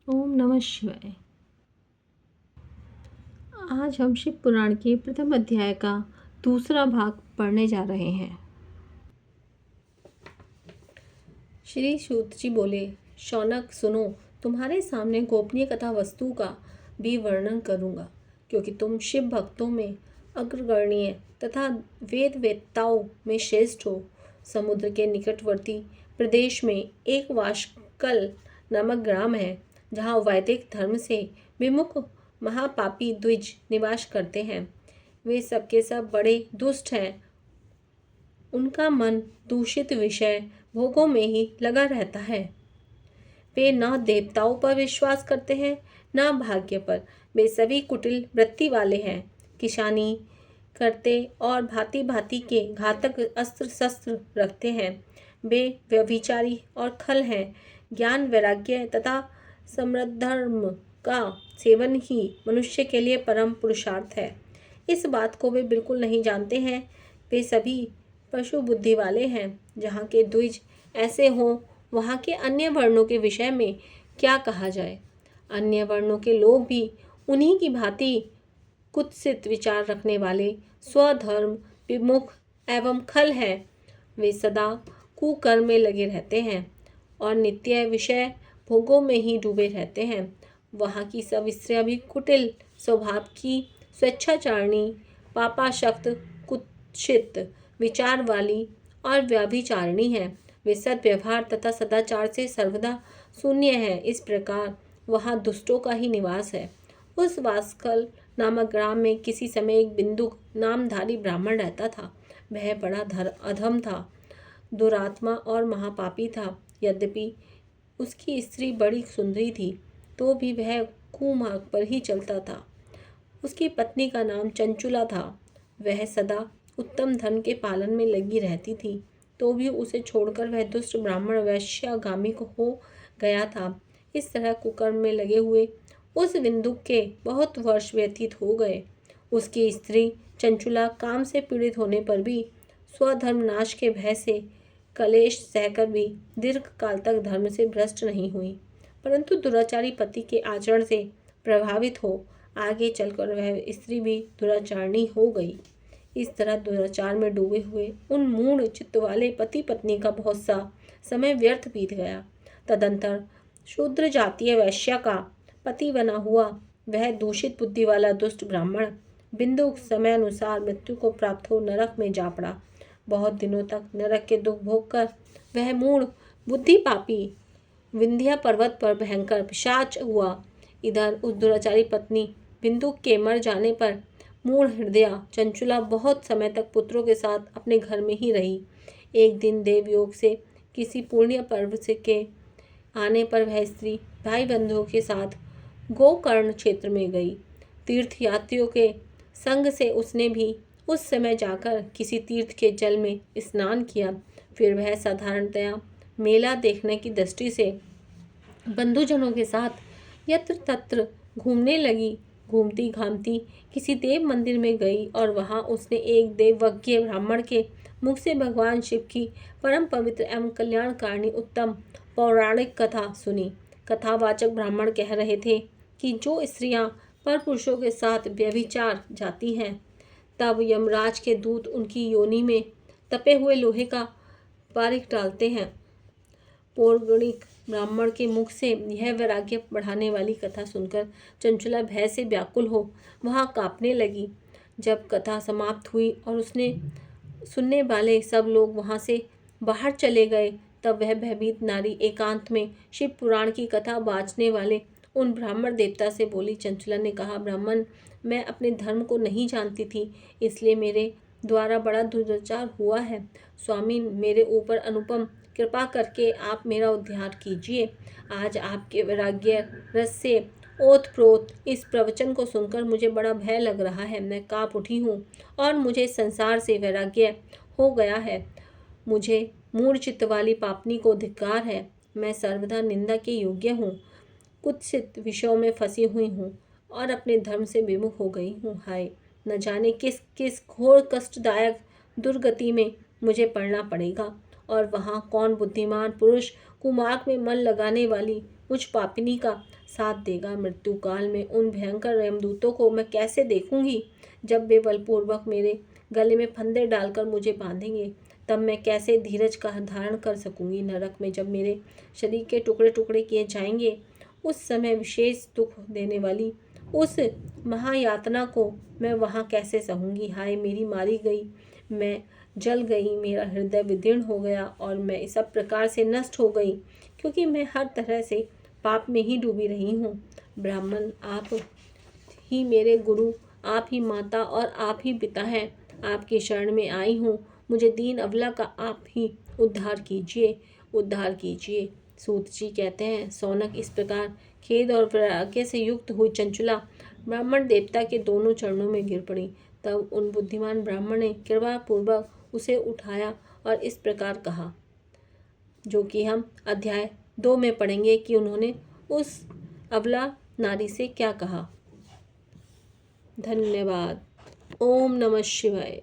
ओम नमः शिवाय। आज हम शिव पुराण के प्रथम अध्याय का दूसरा भाग पढ़ने जा रहे हैं। श्री सूत जी बोले, शौनक सुनो, तुम्हारे सामने गोपनीय कथा वस्तु का भी वर्णन करूंगा, क्योंकि तुम शिव भक्तों में अग्रगण्य तथा वेद वेत्ताओं में श्रेष्ठ हो। समुद्र के निकटवर्ती प्रदेश में एक वाशकल नामक ग्राम है, जहाँ वैदिक धर्म से विमुख महापापी द्विज निवास करते हैं। वे सबके सब बड़े दुष्ट हैं। उनका मन दूषित विषय भोगों में ही लगा रहता है। वे न देवताओं पर विश्वास करते हैं, न भाग्य पर। वे सभी कुटिल वृत्ति वाले हैं, किसानी करते और भांति भांति के घातक अस्त्र शस्त्र रखते हैं। वे व्यभिचारी और खल हैं। ज्ञान वैराग्य तथा समृद्धर्म का सेवन ही मनुष्य के लिए परम पुरुषार्थ है। इस बात को वे बिल्कुल नहीं जानते हैं। वे सभी पशु बुद्धि वाले हैं। जहाँ के द्विज ऐसे हों, वहाँ के अन्य वर्णों के विषय में क्या कहा जाए। अन्य वर्णों के लोग भी उन्हीं की भांति कुत्सित विचार रखने वाले, स्वधर्म विमुख एवं खल हैं। वे सदा कुकर्म में लगे रहते हैं और नित्य विषय भोगों में ही डूबे रहते हैं। वहाँ की सब स्त्रियाँ भी कुटिल स्वभाव की, स्वेच्छाचारिणी, पापाशक्त, कुत्सित विचार वाली और व्यभिचारिणी हैं। वे सद्व्यवहार तथा सदाचार से सर्वदा शून्य है। इस प्रकार वहाँ दुष्टों का ही निवास है। उस वासकल नामक ग्राम में किसी समय एक बिंदुक नामधारी ब्राह्मण रहता था। वह बड़ा अधम था, दुरात्मा और महापापी था। यद्यपि उसकी स्त्री बड़ी सुंदरी थी, तो भी वह कुमार्ग पर ही चलता था। उसकी पत्नी का नाम चंचुला था। वह सदा उत्तम धन के पालन में लगी रहती थी, तो भी उसे छोड़कर वह दुष्ट ब्राह्मण वैश्यागामी को हो गया था। इस तरह कुकर्म में लगे हुए उस बिंदुक के बहुत वर्ष व्यतीत हो गए। उसकी स्त्री चंचुला काम से पीड़ित होने पर भी स्वधर्म नाश के भय से कलेश सहकर भी दीर्घ काल तक धर्म से भ्रष्ट नहीं हुई, परंतु दुराचारी पति के आचरण से प्रभावित हो आगे चलकर वह स्त्री भी दुराचारणी हो गई। इस तरह दुराचार में डूबे हुए उन मूढ़ चित्त वाले पति पत्नी का बहुत सा समय व्यर्थ बीत गया। तदंतर शूद्र जातीय वैश्या का पति बना हुआ वह दूषित बुद्धि वाला दुष्ट ब्राह्मण बिंदु समय अनुसार मृत्यु को प्राप्त हो नरक में जा पड़ा। बहुत दिनों तक नरक के दुख भोग कर वह मूढ़ बुद्धि पापी विंध्या पर्वत पर भयंकर पिशाच हुआ। इधर उस दुराचारी पत्नी बिंदु के मर जाने पर मूढ़ हृदया चंचुला बहुत समय तक पुत्रों के साथ अपने घर में ही रही। एक दिन देवयोग से किसी पुण्य पर्व से के आने पर वह स्त्री भाई बंधुओं के साथ गोकर्ण क्षेत्र में गई। तीर्थयात्रियों के संग से उसने भी उस समय जाकर किसी तीर्थ के जल में स्नान किया। फिर वह साधारणतया मेला देखने की दृष्टि से बंधुजनों के साथ यत्र तत्र घूमने लगी। घूमती घामती किसी देव मंदिर में गई और वहां उसने एक देवज्ञ ब्राह्मण के मुख से भगवान शिव की परम पवित्र एवं कल्याणकारिणी उत्तम पौराणिक कथा सुनी। कथावाचक ब्राह्मण कह रहे थे कि जो स्त्रियां पर पुरुषों के साथ व्यभिचार जाती हैं, तब यमराज के दूत उनकी योनि में तपे हुए लोहे का बारिक डालते हैं। पौराणिक ब्राह्मण के मुख से यह वैराग्य बढ़ाने वाली कथा सुनकर चंचुला भय से व्याकुल हो वहां कांपने लगी। जब कथा समाप्त हुई और उसने सुनने वाले सब लोग वहां से बाहर चले गए, तब वह भयभीत नारी एकांत में शिव पुराण की कथा बाँचने वाले उन ब्राह्मण देवता से बोली। चंचुला ने कहा, ब्राह्मण, मैं अपने धर्म को नहीं जानती थी, इसलिए मेरे द्वारा बड़ा दुराचार हुआ है। स्वामी, मेरे ऊपर अनुपम कृपा करके आप मेरा उद्धार कीजिए। आज आपके वैराग्य रस से ओतप्रोत इस प्रवचन को सुनकर मुझे बड़ा भय लग रहा है। मैं काँप उठी हूँ और मुझे संसार से वैराग्य हो गया है। मुझे मूढ़ चित्त वाली पापनी को धिक्कार है। मैं सर्वदा निंदा के योग्य हूँ, कुत्सित विषयों में फंसी हुई हूँ और अपने धर्म से विमुख हो गई हूँ। हाय, न जाने किस किस घोर कष्टदायक दुर्गति में मुझे पड़ना पड़ेगा और वहाँ कौन बुद्धिमान पुरुष कुमार्ग में मन लगाने वाली मुझ पापिनी का साथ देगा। मृत्यु काल में उन भयंकर यमदूतों को मैं कैसे देखूंगी? जब वे बलपूर्वक मेरे गले में फंदे डालकर मुझे बांधेंगे, तब मैं कैसे धीरज का धारण कर सकूंगी? नरक में जब मेरे शरीर के टुकड़े टुकड़े किए जाएंगे, उस समय विशेष दुख देने वाली उस महायातना को मैं वहाँ कैसे सहूंगी? हाय, मेरी मारी गई, मैं जल गई, मेरा हृदय विदीर्ण हो गया और मैं इस सब प्रकार से नष्ट हो गई, क्योंकि मैं हर तरह से पाप में ही डूबी रही हूँ। ब्राह्मण, आप ही मेरे गुरु, आप ही माता और आप ही पिता हैं। आपकी शरण में आई हूँ, मुझे दीन अबला का आप ही उद्धार कीजिए, उद्धार कीजिए। सूत जी कहते हैं, सौनक इस प्रकार खेद और वैराग्य से युक्त हुई चंचला ब्राह्मण देवता के दोनों चरणों में गिर पड़ी। तब उन बुद्धिमान ब्राह्मण ने कृपा पूर्वक उसे उठाया और इस प्रकार कहा, जो कि हम अध्याय 2 में पढ़ेंगे कि उन्होंने उस अबला नारी से क्या कहा। धन्यवाद। ओम नमः शिवाय।